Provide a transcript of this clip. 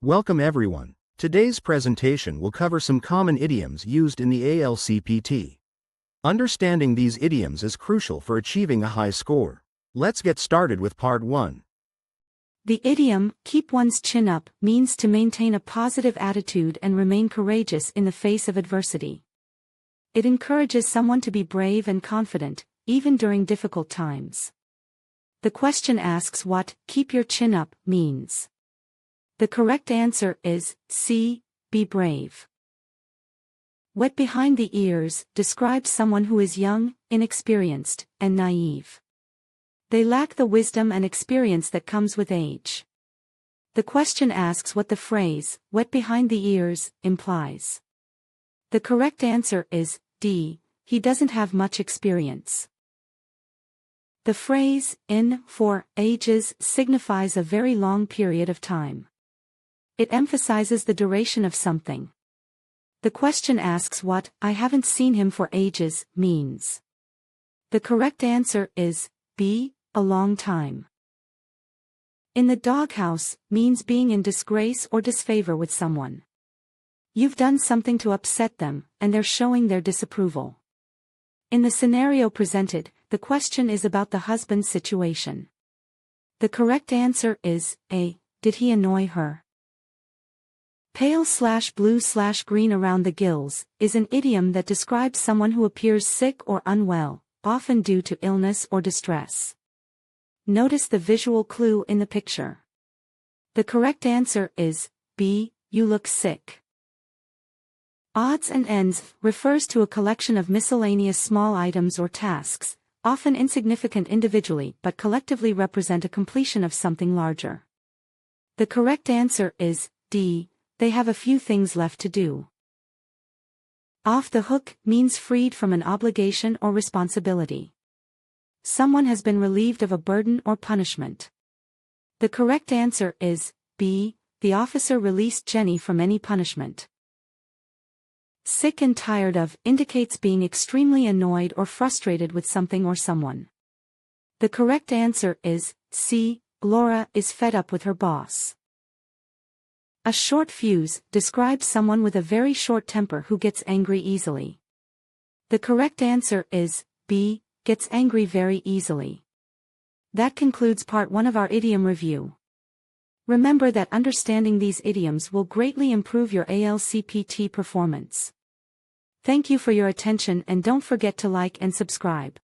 Welcome everyone. Today's presentation will cover some common idioms used in the ALCPT. Understanding these idioms is crucial for achieving a high score. Let's get started with part 1. The idiom, keep one's chin up, means to maintain a positive attitude and remain courageous in the face of adversity. It encourages someone to be brave and confident, even during difficult times. The question asks what keep your chin up means. The correct answer is C. Be brave. Wet behind the ears describes someone who is young, inexperienced, and naive. They lack the wisdom and experience that comes with age. The question asks what the phrase, wet behind the ears, implies. The correct answer is D. He doesn't have much experience. The phrase, in, for, ages, signifies a very long period of time. It emphasizes the duration of something. The question asks what, I haven't seen him for ages, means. The correct answer is B. A long time. In the doghouse, means being in disgrace or disfavor with someone. You've done something to upset them, and they're showing their disapproval. In the scenario presented, the question is about the husband's situation. The correct answer is A. Did he annoy her? Pale/blue/green around the gills is an idiom that describes someone who appears sick or unwell, often due to illness or distress. Notice the visual clue in the picture. The correct answer is B. You look sick. Odds and ends refers to a collection of miscellaneous small items or tasks, often insignificant individually but collectively represent a completion of something larger. The correct answer is D. They have a few things left to do. Off the hook means freed from an obligation or responsibility. Someone has been relieved of a burden or punishment. The correct answer is B. The officer released Jenny from any punishment. Sick and tired of indicates being extremely annoyed or frustrated with something or someone. The correct answer is C. Laura is fed up with her boss. A short fuse describes someone with a very short temper who gets angry easily. The correct answer is B. Gets angry very easily. That concludes part 1 of our idiom review. Remember that understanding these idioms will greatly improve your ALCPT performance. Thank you for your attention and don't forget to like and subscribe.